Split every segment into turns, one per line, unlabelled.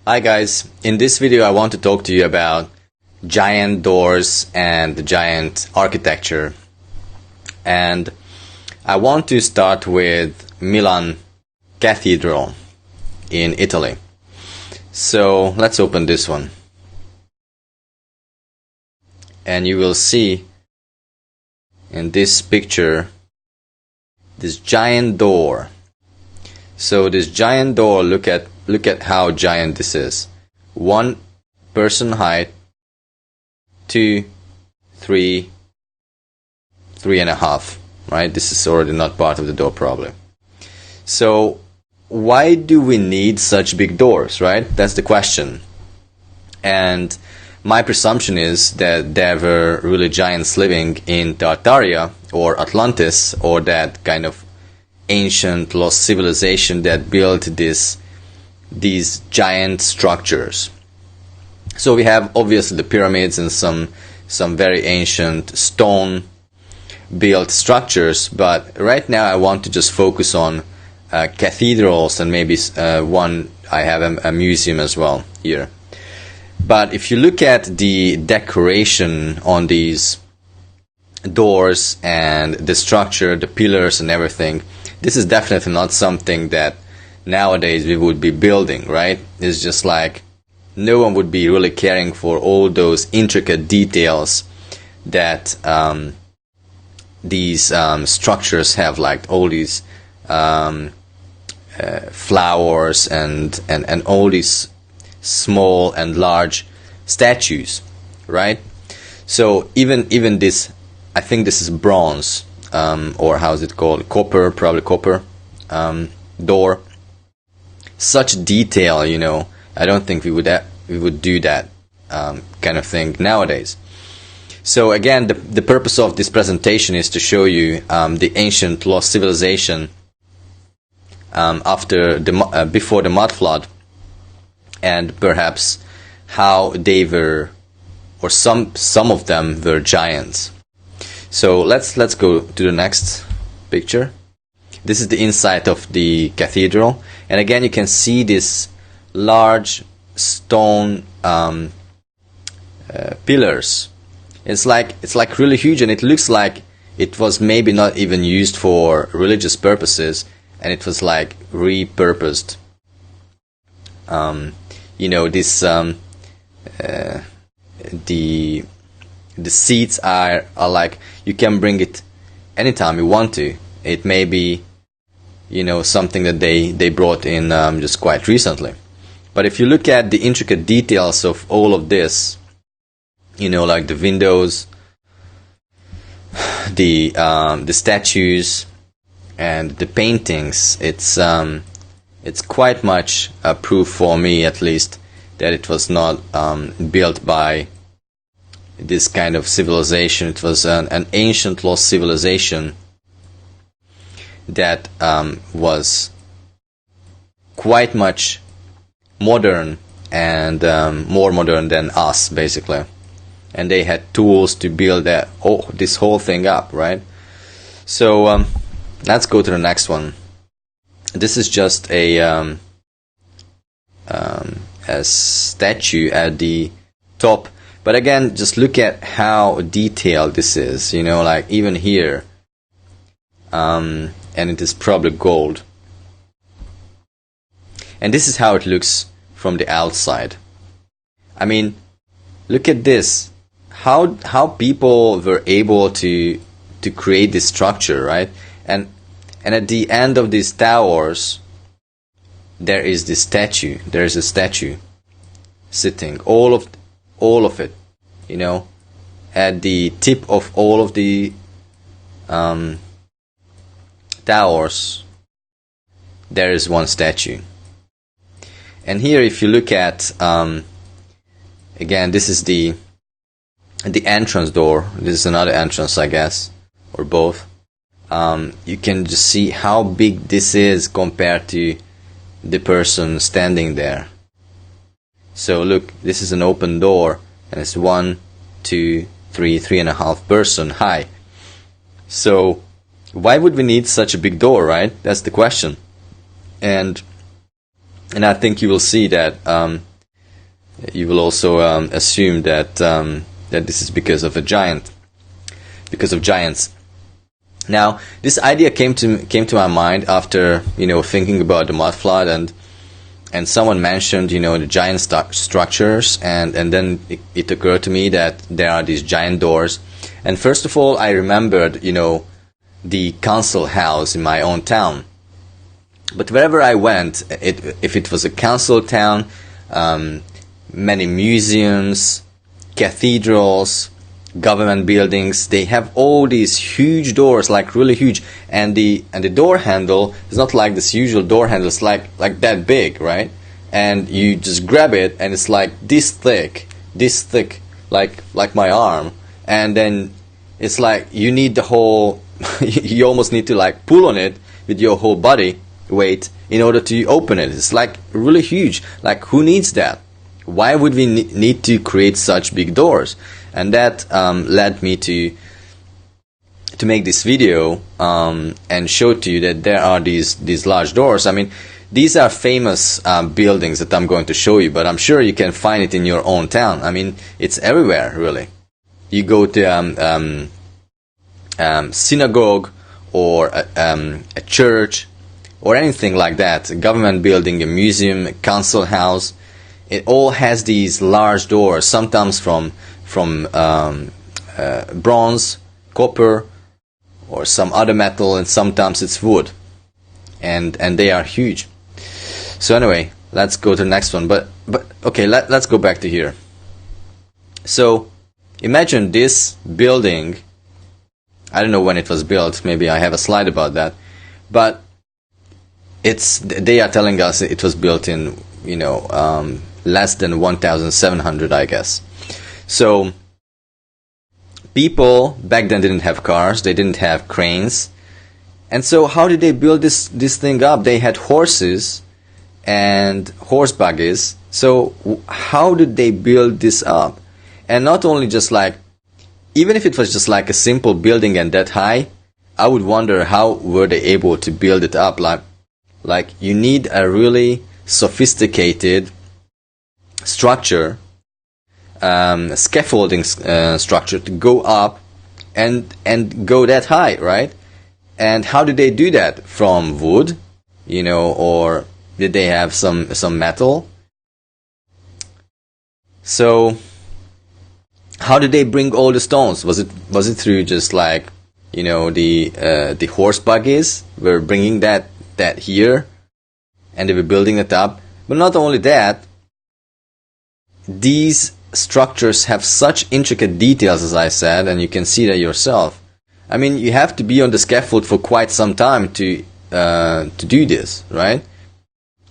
Hi guys, in this video I want to talk to you about giant doors and the giant architecture. And I want to start with Milan Cathedral in Italy. So let's open this one. And you will see in this picture this giant door. So this giant door, look at how giant this is. 1 person height, 2, 3, 3.5, right? This is already not part of the door probably. So why do we need such big doors, right? That's the question. And my presumption is that there were really giants living in Tartaria or Atlantis, or that kind of ancient lost civilization that built these giant structures. So we have obviously the pyramids and some very ancient stone built structures, but right now I want to just focus on cathedrals, and maybe one I have a museum as well here. But if you look at the decoration on these doors and the structure, the pillars and everything, this is definitely not something that nowadays we would be building, right? It's just like no one would be really caring for all those intricate details that these structures have, like all these flowers and all these small and large statues, right? So even this, I think this is bronze, or how is it called, copper, probably copper door. Such detail, you know, I don't think we would do that kind of thing nowadays. So again, the purpose of this presentation is to show you the ancient lost civilization before the mud flood, and perhaps how they were, or some of them were giants. So let's go to the next picture. This is the inside of the cathedral, and again you can see this large stone pillars. It's like really huge, and it looks like it was maybe not even used for religious purposes, and it was like repurposed. You know, this the seats are like, you can bring it anytime you want to. It may be, you know, something that they brought in just quite recently. But if you look at the intricate details of all of this, you know, like the windows, the statues and the paintings, it's quite much a proof, for me at least, that it was not built by this kind of civilization. It was an ancient lost civilization that was quite much modern and more modern than us, basically. And they had tools to build this whole thing up, right? So let's go to the next one. This is just a statue at the top. But again, just look at how detailed this is, you know, like even here. And it is probably gold. And this is how it looks from the outside. I mean, look at this. How people were able to create this structure, right? And at the end of these towers, there is this statue. There is a statue sitting. All of it, you know, at the tip of all of the towers, there is one statue. And here, if you look at again, this is the entrance door. This is another entrance, I guess, or both. You can just see how big this is compared to the person standing there. So look, this is an open door, and it's 1, 2, 3, 3.5 person high. So why would we need such a big door, right? That's the question. And I think you will see that you will also assume that that this is because of giants. Now, this idea came to my mind after thinking about the mud flood, and someone mentioned the giant structures, and then it occurred to me that there are these giant doors. And first of all, I remembered the council house in my own town. But wherever I went, if it was a council town, many museums, cathedrals, government buildings, they have all these huge doors, like really huge, and the door handle is not like this usual door handle. It's like that big, right? And you just grab it, and it's like this thick, like my arm, and then it's like you need the whole you almost need to like pull on it with your whole body weight in order to open it. It's like really huge. Like, who needs that? Why would we need to create such big doors? And that led me to make this video and show to you that there are these large doors. I mean, these are famous buildings that I'm going to show you, but I'm sure you can find it in your own town. I mean, it's everywhere, really. You go to synagogue or a church or anything like that, a government building, a museum, a council house. It all has these large doors, sometimes from bronze, copper, or some other metal, and sometimes it's wood, and they are huge. So anyway, let's go to the next one. But okay, let's go back to here. So imagine this building. I don't know when it was built. Maybe I have a slide about that. But they are telling us it was built in less than 1,700, I guess. So people back then didn't have cars, they didn't have cranes, and so how did they build this thing up? They had horses and horse buggies. So how did they build this up? And not only just like, even if it was just like a simple building and that high, I would wonder how were they able to build it up. Like you need a really sophisticated structure, scaffolding structure to go up and go that high, right? And how did they do that? From wood, or did they have some metal? So how did they bring all the stones? Was it through just like the horse buggies were bringing that here, and they were building it up? But not only that, these structures have such intricate details, as I said, and you can see that yourself. I mean, you have to be on the scaffold for quite some time to do this, right?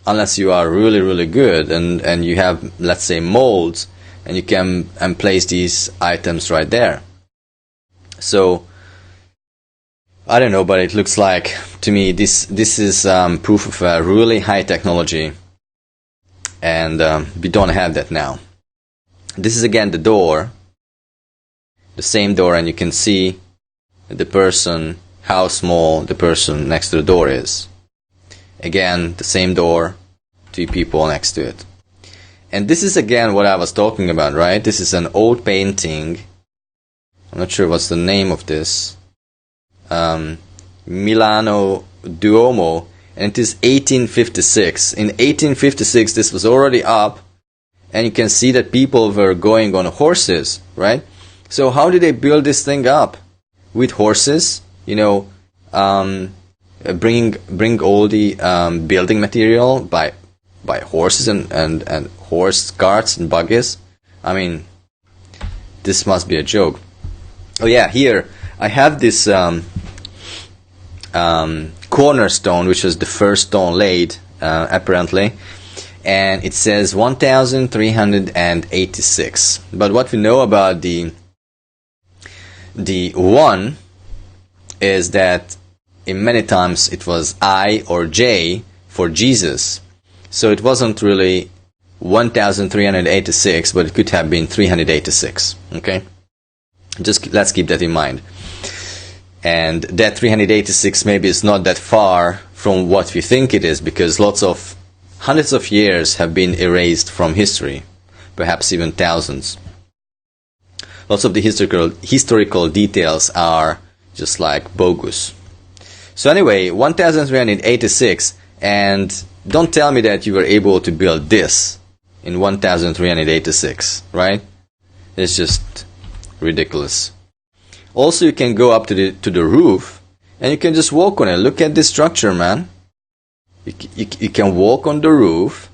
Unless you are really, really good and you have, let's say, molds, and you can place these items right there. So I don't know, but it looks like to me this is proof of a really high technology, and we don't have that now. This is again the door, the same door, and you can see the person, how small the person next to the door is. Again, the same door, two people next to it. And this is again what I was talking about, right? This is an old painting. I'm not sure what's the name of this. Milano Duomo, and it is 1856. In 1856, this was already up, and you can see that people were going on horses, right? So how did they build this thing up? With horses, bring all the building material by horses and horse carts and buggies. I mean, this must be a joke. Oh yeah, here I have this cornerstone, which was the first stone laid, apparently, and it says 1386. But what we know about the one is that in many times it was I or J for Jesus. So it wasn't really 1386, but it could have been 386. Okay? Just let's keep that in mind. And that 386 maybe is not that far from what we think it is, because hundreds of years have been erased from history. perhaps even thousands. Lots of the historical details are just like bogus. So anyway, 1386, and don't tell me that you were able to build this in 1386, right? It's just ridiculous. Also, you can go up to the roof and you can just walk on it. Look at this structure, man. You can walk on the roof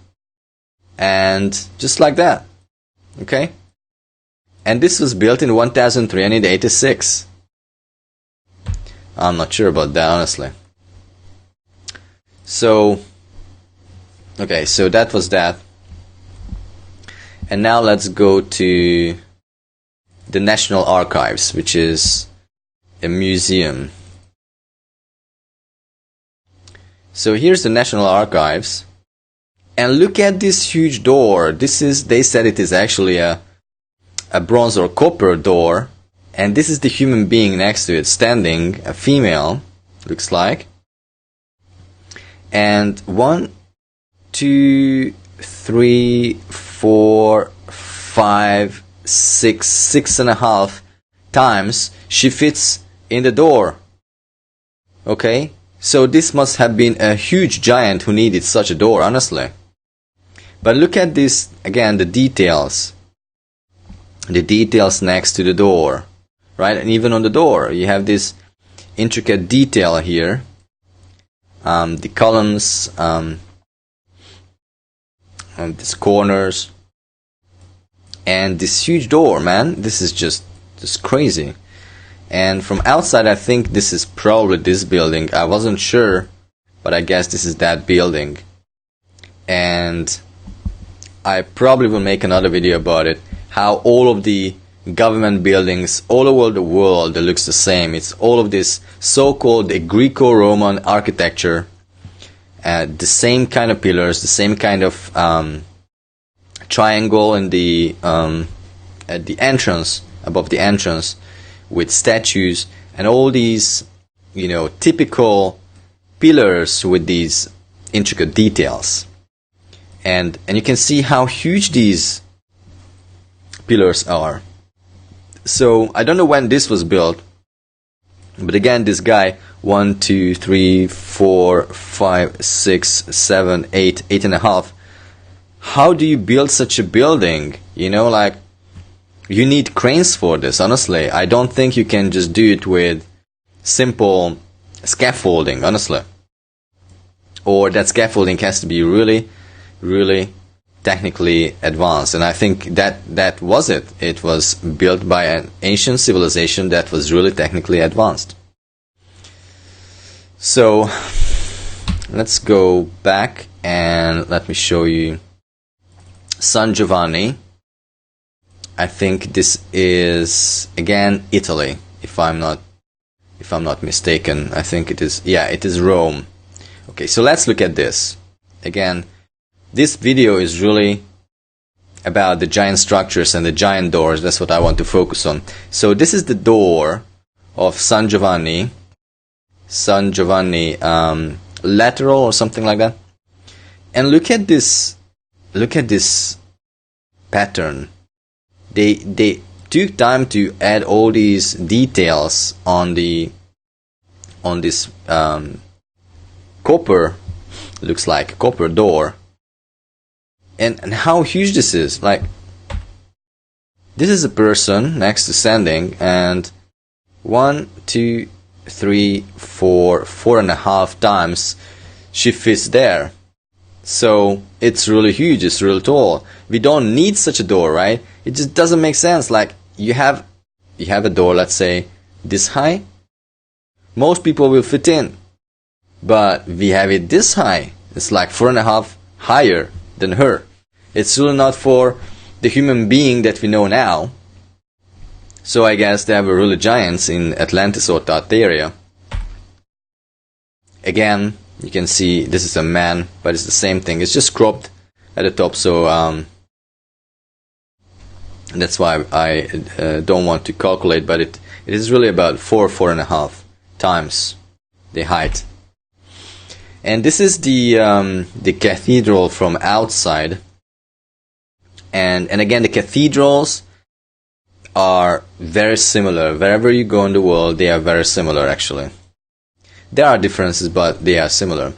and just like that. Okay? And this was built in 1386. I'm not sure about that, honestly. So, okay, so that was that. And now let's go to the National Archives, which is a museum. So here's the National Archives. And look at this huge door. They said it is actually a bronze or copper door. And this is the human being next to it, standing, a female, looks like. And 1, 2, 3, 4, 5, 6.5 times she fits in the door. Okay? So this must have been a huge giant who needed such a door, honestly. But look at this, again, the details. The details next to the door. Right? And even on the door, you have this intricate detail here. The columns, these corners. And this huge door, man. This is just crazy. And from outside, I think this is probably this building. I wasn't sure, but I guess this is that building. And I probably will make another video about it. How all of the government buildings all over the world, it looks the same. It's all of this so-called Greco-Roman architecture. The same kind of pillars, the same kind of triangle in the at the entrance, above the entrance, with statues and all these, typical pillars with these intricate details. And you can see how huge these pillars are. So I don't know when this was built, but again, this guy, 1, 2, 3, 4, 5, 6, 7, 8, 8.5. How do you build such a building? You need cranes for this, honestly. I don't think you can just do it with simple scaffolding, honestly. Or that scaffolding has to be really, really technically advanced. And I think that was it. It was built by an ancient civilization that was really technically advanced. So, let's go back and let me show you San Giovanni. I think this is again Italy, if I'm not mistaken. I think it is. Yeah, it is Rome. Okay, so let's look at this again. This video is really about the giant structures and the giant doors. That's what I want to focus on. So this is the door of San Giovanni. San Giovanni lateral or something like that. And look at this. Look at this pattern. They took time to add all these details on this copper, looks like copper door. And how huge this is. Like, this is a person next to standing, and 1, 2, 3, 4, 4.5 times she fits there. So it's really huge, it's really tall. We don't need such a door, right? It just doesn't make sense. Like, you have a door, let's say this high. Most people will fit in, but we have it this high. It's like 4.5 higher than her. It's really not for the human being that we know now. So I guess they were really giants in Atlantis or Tartaria. Again, you can see this is a man, but it's the same thing. It's just cropped at the top, so that's why I don't want to calculate, but it is really about 4.5 times the height. And this is the cathedral from outside. And again, the cathedrals are very similar. Wherever you go in the world, they are very similar actually. There are differences, but they are similar.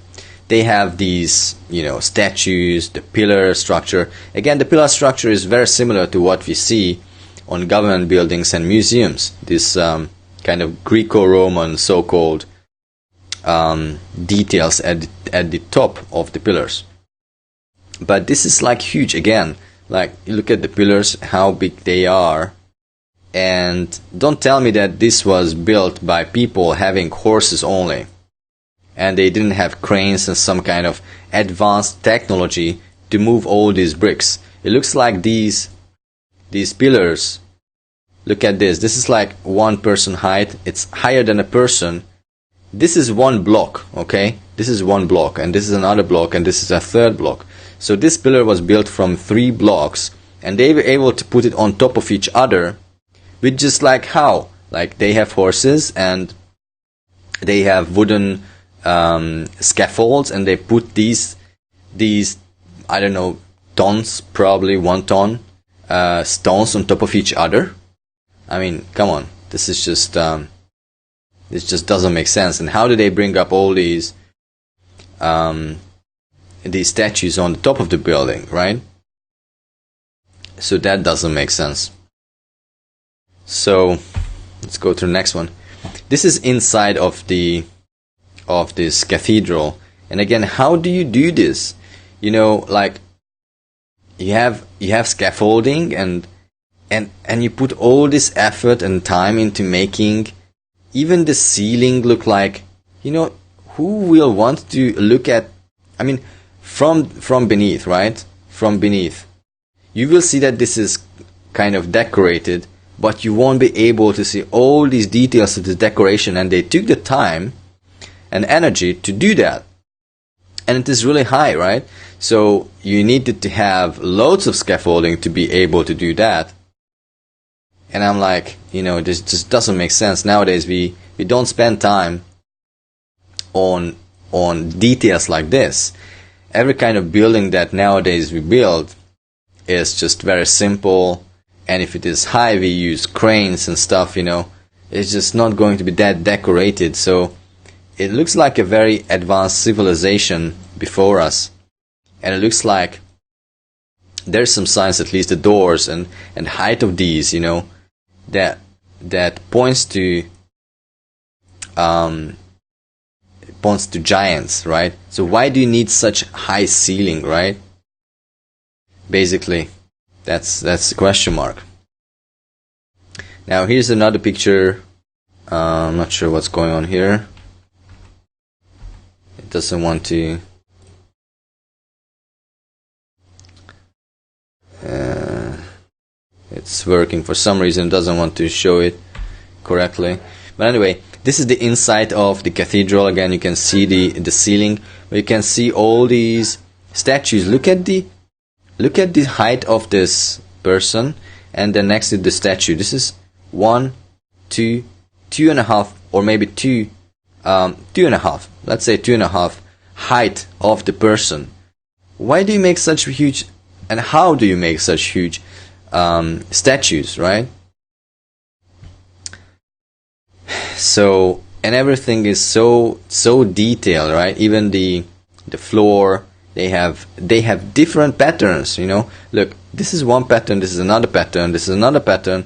They have these, statues, the pillar structure. Again, the pillar structure is very similar to what we see on government buildings and museums. This kind of Greco-Roman so-called details at the top of the pillars. But this is like huge again. Like, you look at the pillars, how big they are. And don't tell me that this was built by people having horses only, and they didn't have cranes and some kind of advanced technology to move all these bricks. It looks like these pillars, look at this. This is like one person height. It's higher than a person. This is one block, okay? This is one block, and this is another block, and this is a third block. So this pillar was built from 3 blocks, and they were able to put it on top of each other. With just like how? Like, they have horses and they have wooden scaffolds, and they put these I don't know, tons, probably 1 ton stones on top of each other. I mean, come on, this is just this just doesn't make sense. And how do they bring up all these statues on the top of the building, right? So that doesn't make sense. So let's go to the next one. This is inside of this cathedral. And again, how do you do this? Like, you have scaffolding and you put all this effort and time into making even the ceiling look like, who will want to look at, I mean, from beneath, right? From beneath, you will see that this is kind of decorated, but you won't be able to see all these details of the decoration, and they took the time and energy to do that. And it is really high, right? So you needed to have loads of scaffolding to be able to do that. And I'm like, this just doesn't make sense. Nowadays we don't spend time on details like this. Every kind of building that nowadays we build is just very simple. And if it is high, we use cranes and stuff, It's just not going to be that decorated. So it looks like a very advanced civilization before us. And it looks like there's some signs, at least the doors and height of these, that points to giants, right? So why do you need such high ceiling, right? Basically, that's the question mark. Now here's another picture. I'm not sure what's going on here. It doesn't want to. It's working for some reason. It doesn't want to show it correctly. But anyway, this is the inside of the cathedral. Again, you can see the ceiling, but you can see all these statues. Look at the height of this person, and then next to the statue. This is 1, 2, 2.5, or maybe 2.5. Let's say 2.5 height of the person. Why do you make such huge, and how do you make such huge statues, right? So, and everything is so detailed, right? Even the floor, they have different patterns, Look, this is one pattern, this is another pattern, this is another pattern.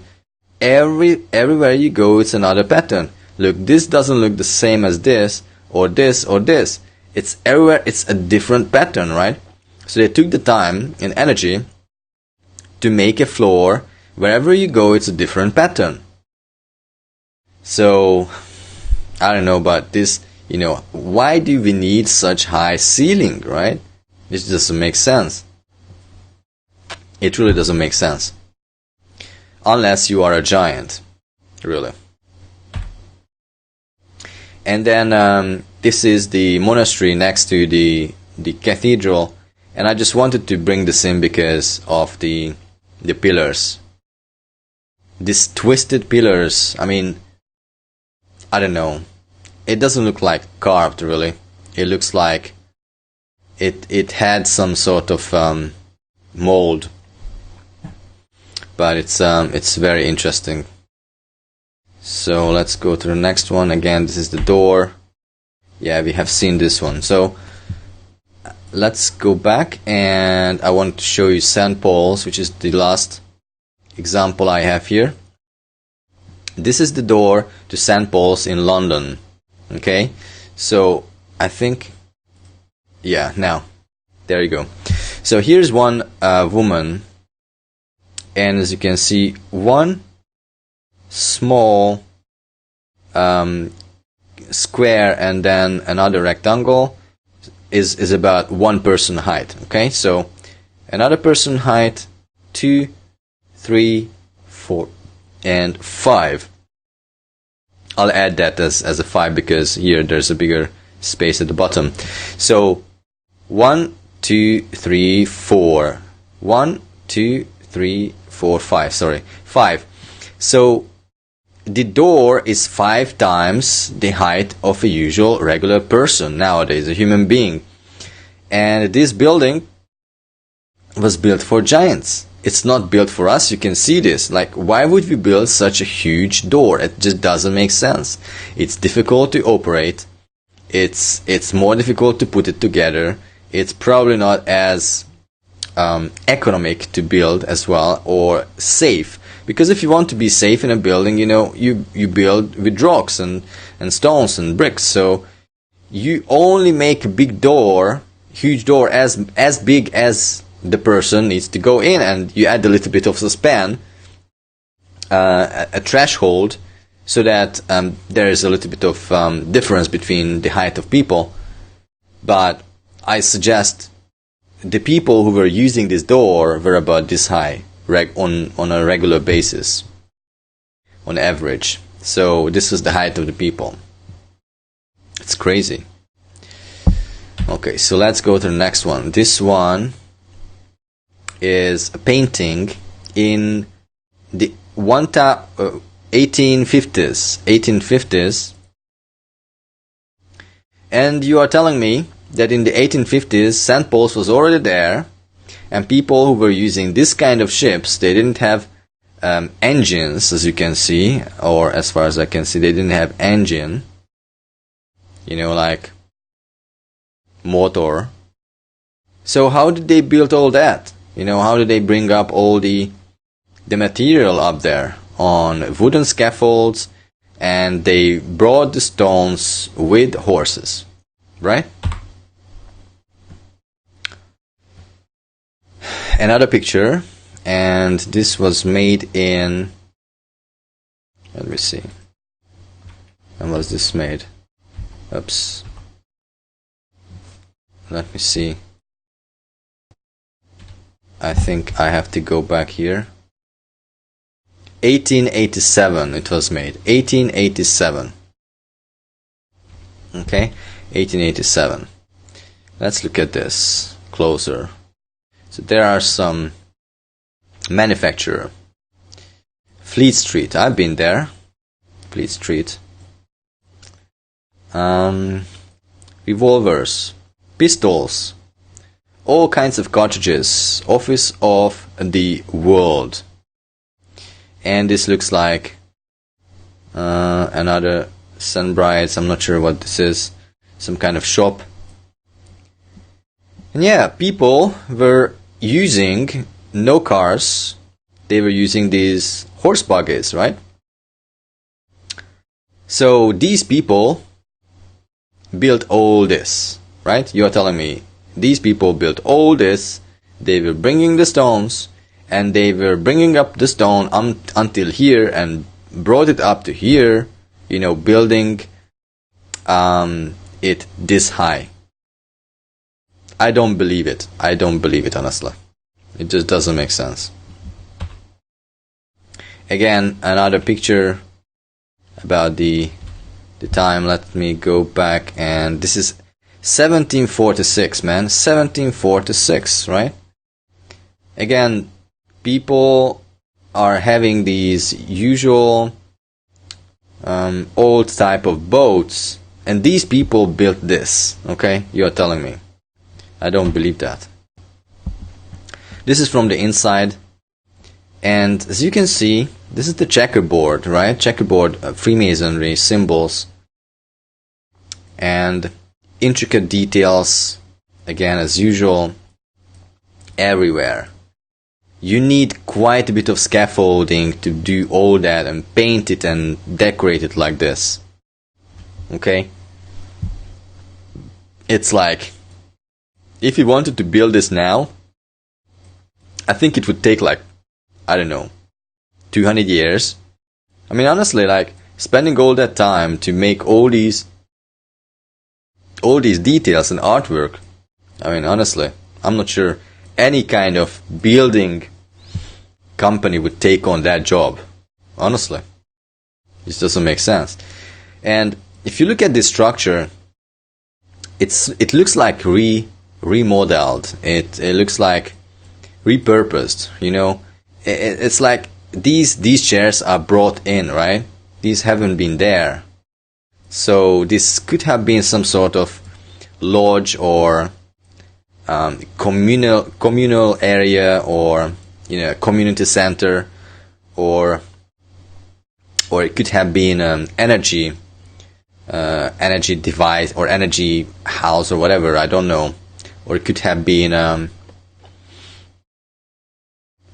Everywhere you go, it's another pattern. Look, this doesn't look the same as this, or this, or this. It's everywhere, it's a different pattern, right? So they took the time and energy to make a floor. Wherever you go, it's a different pattern. So, I don't know, but this, why do we need such high ceiling, right? It doesn't make sense. It really doesn't make sense. Unless you are a giant, really. And then this is the monastery next to the cathedral, and I just wanted to bring this in because of the pillars. These twisted pillars, I mean, I don't know. It doesn't look like carved, really. It looks like it had some sort of mold but it's very interesting. So let's go to the next one. Again, this is the door. Yeah, we have seen this one. So let's go back, and I want to show you St. Paul's, which is the last example I have here. This is the door to St. Paul's in London. Okay, so I think, yeah, now there you go. So here's one woman, and as you can see, one small square and then another rectangle is about one person height. Okay, so another person height, 2, 3, 4, and 5. I'll add that as a 5 because here there's a bigger space at the bottom. So 1, 2, 3, 4. 1, 2, 3, 4, 5. Sorry, 5. So the door is 5 times the height of a usual regular person nowadays, a human being. And this building was built for giants. It's not built for us. You can see this. Like, why would we build such a huge door? It just doesn't make sense. It's difficult to operate. It's more difficult to put it together. It's probably not as economic to build as well, or safe. Because if you want to be safe in a building, you know, you build with rocks and stones and bricks. So you only make a big door, huge door, as big as the person needs to go in, and you add a little bit of a span, a threshold, so that there is a little bit of difference between the height of people. But I suggest the people who were using this door were about this high on a regular basis, on average. So this is the height of the people. It's crazy. Okay, so let's go to the next one. This one is a painting in the 1850s. And you are telling me that in the 1850s, St. Paul's was already there, and people who were using this kind of ships, they didn't have engines, as you can see, or as far as I can see, they didn't have engine, you know, like motor. So how did they build all that? You know, how did they bring up all the material up there on wooden scaffolds, and they brought the stones with horses, right? Another picture, and this was made in, let me see, when was this made? Oops. Let me see. I think I have to go back here. 1887 it was made. 1887. Okay, 1887. Let's look at this closer. So there are some manufacturer. Fleet Street. I've been there. Fleet Street. Revolvers, pistols, all kinds of cartridges. Office of the World. And this looks like another Sunbrides. I'm not sure what this is. Some kind of shop. And yeah, people were using no cars. They were using these horse buggies, right? So these people built all this, right? You're telling me these people built all this. They were bringing the stones, and they were bringing up the stone until here and brought it up to here, you know, building it this high. I don't believe it. I don't believe it, honestly. It just doesn't make sense. Again, another picture about the time. Let me go back, and this is 1746, man. 1746, right? Again, people are having these usual old type of boats, and these people built this. Okay, you're telling me. I don't believe that. This is from the inside, And as you can see, this is the checkerboard, right? Checkerboard, Freemasonry symbols, and intricate details, again as usual, everywhere. You need quite a bit of scaffolding to do all that and paint it and decorate it like this. Okay? It's like, if you wanted to build this now, I think it would take like, I don't know, 200 years. I mean, honestly, like, spending all that time to make all these details and artwork, I mean, honestly, I'm not sure any kind of building company would take on that job. Honestly, this doesn't make sense. And if you look at this structure, it looks like remodeled. It looks like repurposed. You know, it's like these chairs are brought in, right? These haven't been there. So this could have been some sort of lodge or communal area, or community center, or it could have been energy device or energy house or whatever, I don't know. Or it could have been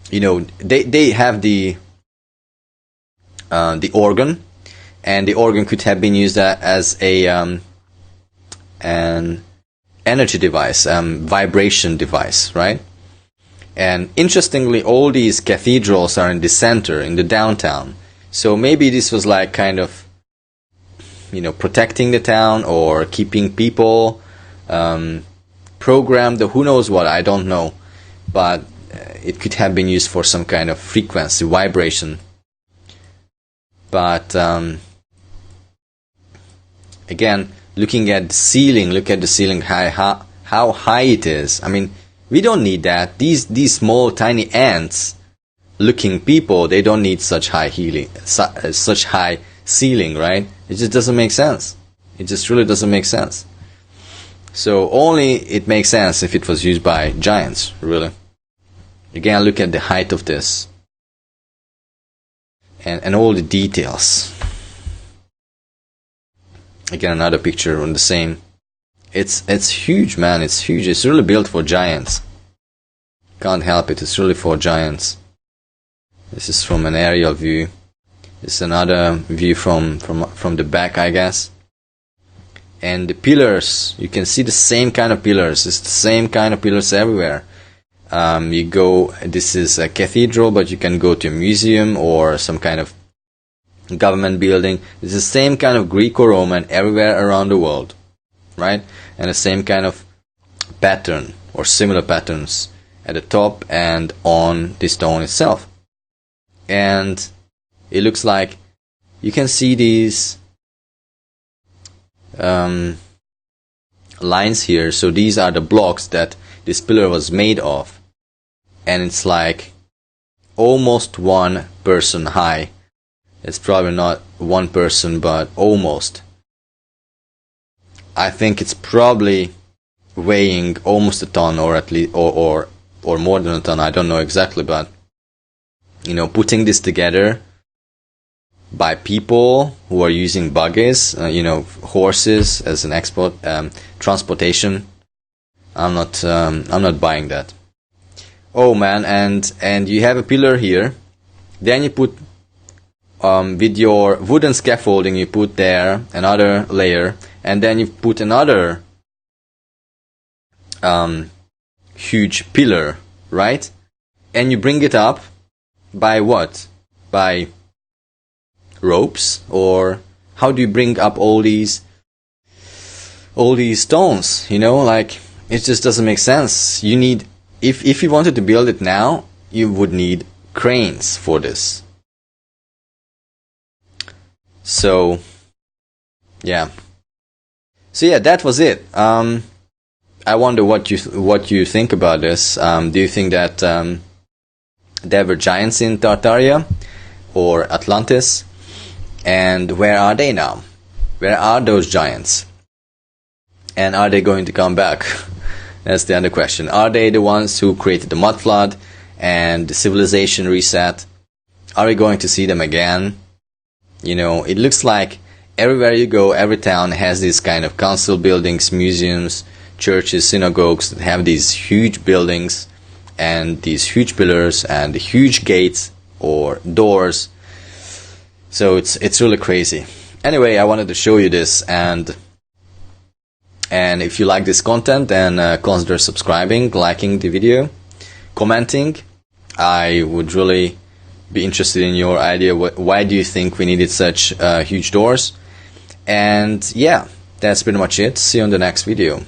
they have the organ, and the organ could have been used as an energy device, vibration device, right? And interestingly, all these cathedrals are in the center, in the downtown. So maybe this was like kind of, protecting the town or keeping people programmed, who knows what, I don't know. But it could have been used for some kind of frequency, vibration. But again, looking at the ceiling, how high it is. I mean, we don't need that. These small, tiny ants looking people, they don't need such high ceiling, right? It just doesn't make sense. It just really doesn't make sense. So only it makes sense if it was used by giants, really. Again, look at the height of this. And all the details. Again, another picture on the same. It's huge, man. It's huge. It's really built for giants. Can't help it. It's really for giants. This is from an aerial view. This is another view from the back, I guess. And the pillars, you can see the same kind of pillars. It's the same kind of pillars everywhere. This is a cathedral, but you can go to a museum or some kind of government building. It's the same kind of Greco-Roman everywhere around the world, right? And the same kind of pattern or similar patterns at the top and on the stone itself. And it looks like you can see these lines here. So these are the blocks that this pillar was made of. And it's like almost one person high. It's probably not one person, but almost. I think it's probably weighing almost a ton, or at least, or more than a ton. I don't know exactly, but putting this together by people who are using buggies, horses as an transportation. I'm not buying that. Oh man, and you have a pillar here. Then you put with your wooden scaffolding, you put there another layer, and then you put another huge pillar, right? And you bring it up by what? By ropes? Or how do you bring up all these stones? Like, it just doesn't make sense. You need, if you wanted to build it now, you would need cranes for this. So yeah, that was it. I wonder what you think about this. Do you think that there were giants in Tartaria or Atlantis? And where are they now? Where are those giants? And are they going to come back? That's the other question. Are they the ones who created the mud flood and the civilization reset. Are we going to see them again? You know, it looks like everywhere you go, every town has these kind of council buildings, museums, churches, synagogues that have these huge buildings and these huge pillars and huge gates or doors. So it's really crazy. Anyway, I wanted to show you this, and if you like this content, then consider subscribing, liking the video, commenting. I would really be interested in your idea. Why do you think we needed such huge doors? And yeah, that's pretty much it. See you on the next video.